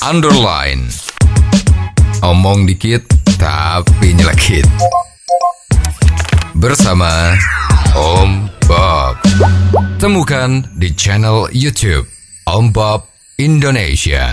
underline. Omong dikit tapi nyelekit. Bersama Om Bob. Temukan di channel YouTube Om Bob Indonesia.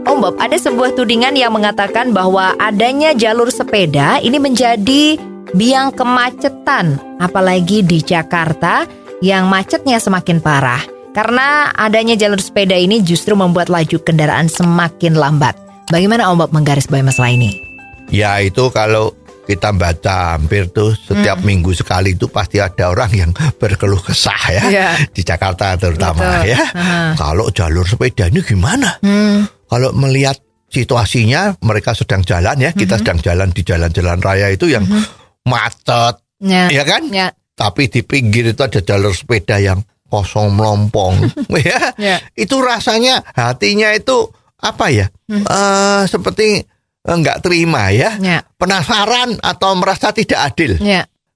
Om Bob, ada sebuah tudingan yang mengatakan bahwa adanya jalur sepeda ini menjadi biang kemacetan, apalagi di Jakarta yang macetnya semakin parah. Karena adanya jalur sepeda ini justru membuat laju kendaraan semakin lambat. Bagaimana Om Bob menggarisbawahi masalah ini? Ya itu kalau kita baca hampir tuh setiap minggu sekali itu pasti ada orang yang berkeluh kesah ya. Di Jakarta terutama. Betul. Ya. Kalau jalur sepeda ini gimana? Kalau melihat situasinya mereka sedang jalan ya, kita sedang jalan di jalan-jalan raya itu yang macet, ya kan? Ya. Tapi di pinggir itu ada jalur sepeda yang kosong melompong, ya. Itu rasanya hatinya itu apa ya? Seperti nggak terima ya. Penasaran atau merasa tidak adil.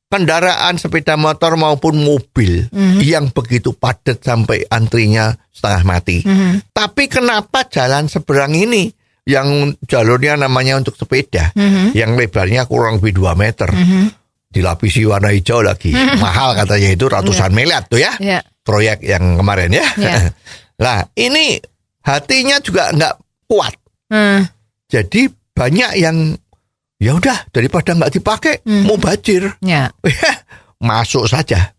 Kendaraan sepeda motor maupun mobil yang begitu padat sampai antrinya setengah mati. Tapi kenapa jalan seberang ini yang jalurnya namanya untuk sepeda, yang lebarnya kurang lebih 2 meter, dilapisi warna hijau lagi, mahal katanya itu ratusan miliar tuh ya, proyek yang kemarin ya. Lah ini hatinya juga nggak kuat. Jadi banyak yang ya udah daripada nggak dipakai mau banjir, masuk saja.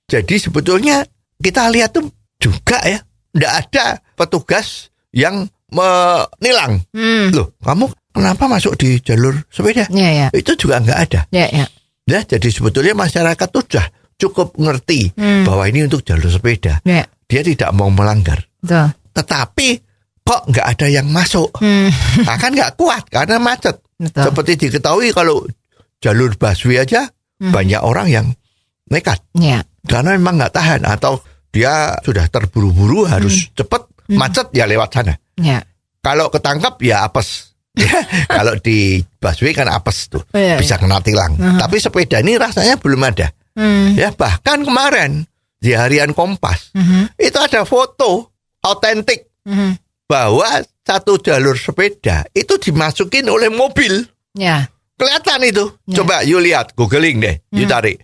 Jadi sebetulnya kita lihat tuh juga ya, nggak ada petugas yang menilang. Loh, kamu kenapa masuk di jalur sepeda? Itu juga nggak ada. Ya, jadi sebetulnya masyarakat tuh sudah cukup ngerti bahwa ini untuk jalur sepeda. Dia tidak mau melanggar. Tetapi kok nggak ada yang masuk? Nah, kan nggak kuat karena macet. Seperti diketahui kalau jalur busway aja banyak orang yang nekat. Karena memang nggak tahan atau dia sudah terburu-buru harus cepat, macet ya lewat sana. Kalau ketangkap ya apes. Kalau di busway kan apes tuh, bisa kena tilang. Tapi sepeda ini rasanya belum ada. Ya bahkan kemarin di harian Kompas itu ada foto autentik bahwa satu jalur sepeda itu dimasukin oleh mobil. Kelihatan itu. Coba you lihat, googling deh, you cari.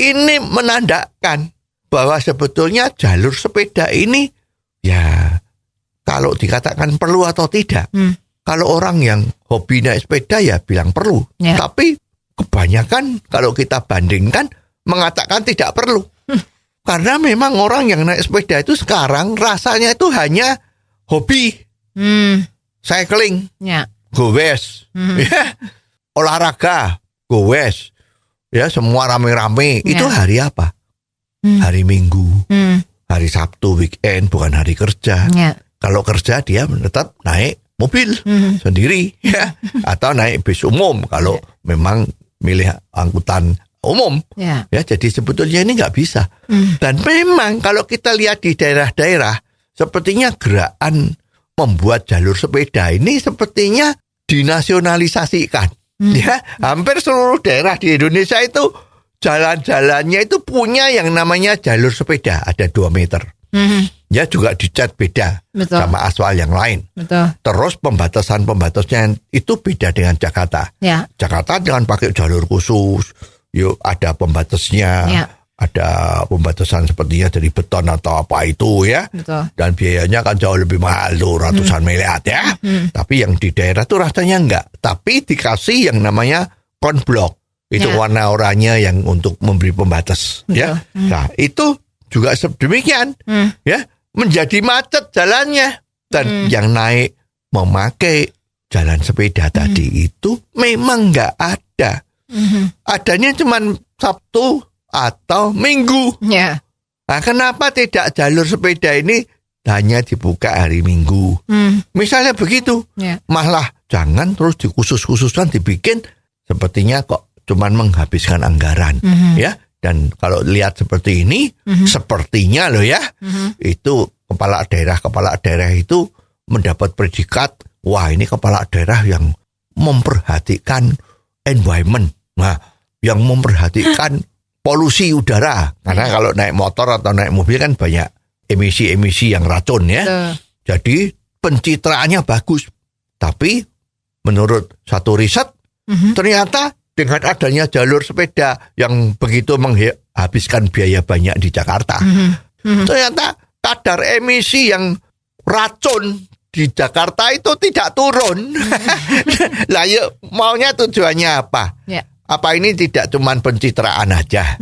Ini menandakan bahwa sebetulnya jalur sepeda ini ya kalau dikatakan perlu atau tidak. Kalau orang yang hobi naik sepeda ya bilang perlu. Tapi kebanyakan kalau kita bandingkan mengatakan tidak perlu. Karena memang orang yang naik sepeda itu sekarang rasanya itu hanya hobi. Cycling, goes. Olahraga, goes. Ya semua rame-rame. Itu hari apa? Hari Minggu. Hari Sabtu, weekend, bukan hari kerja. Kalau kerja dia tetap naik mobil sendiri ya, atau naik bis umum kalau memang milih angkutan umum. Ya, jadi sebetulnya ini nggak bisa. Dan memang kalau kita lihat di daerah-daerah, sepertinya gerakan membuat jalur sepeda ini sepertinya dinasionalisasikan. Ya, hampir seluruh daerah di Indonesia itu jalan-jalannya itu punya yang namanya jalur sepeda, ada 2 meter. Ya juga dicat beda sama aspal yang lain. Terus pembatasan-pembatasnya itu beda dengan Jakarta. Jakarta jangan pakai jalur khusus. Yuk ada pembatasnya. Ada pembatasan sepertinya dari beton atau apa itu ya. Dan biayanya kan jauh lebih mahal tuh, ratusan miliar ya. Tapi yang di daerah tuh rasanya enggak. Tapi dikasih yang namanya konblok. Itu warna oranye yang untuk memberi pembatas. Ya. Nah itu juga demikian. Ya. Menjadi macet jalannya. Dan yang naik memakai jalan sepeda tadi itu memang enggak ada. Adanya cuma Sabtu atau Minggu. Nah, kenapa tidak jalur sepeda ini hanya dibuka hari Minggu? Misalnya begitu. Malah jangan terus dikhusus-khususkan dibikin sepertinya kok cuman menghabiskan anggaran. Ya. Dan kalau lihat seperti ini, sepertinya loh ya, itu kepala daerah itu mendapat predikat, wah ini kepala daerah yang memperhatikan environment. Nah, yang memperhatikan polusi udara. Karena kalau naik motor atau naik mobil kan banyak emisi-emisi yang racun ya. Jadi pencitraannya bagus. Tapi menurut satu riset ternyata dengan adanya jalur sepeda yang begitu menghabiskan biaya banyak di Jakarta, ternyata kadar emisi yang racun di Jakarta itu tidak turun. Lah yuk, maunya tujuannya apa? Apa ini tidak cuman pencitraan aja?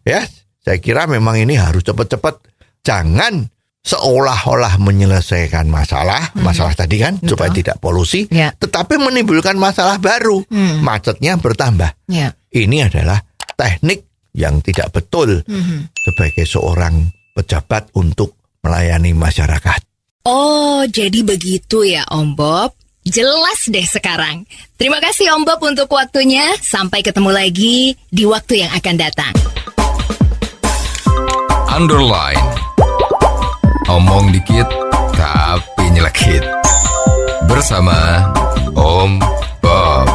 Ya, saya kira memang ini harus cepat-cepat. Jangan seolah-olah menyelesaikan masalah tadi kan, supaya tidak polusi, tetapi menimbulkan masalah baru, macetnya bertambah. Ini adalah teknik yang tidak betul sebagai seorang pejabat untuk melayani masyarakat. Oh, jadi begitu ya Om Bob. Jelas deh sekarang. Terima kasih Om Bob untuk waktunya. Sampai ketemu lagi di waktu yang akan datang. Underline. Omong dikit tapi nyelekit. Bersama Om Bob.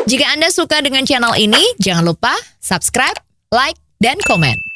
Jika Anda suka dengan channel ini, jangan lupa subscribe, like, dan komen.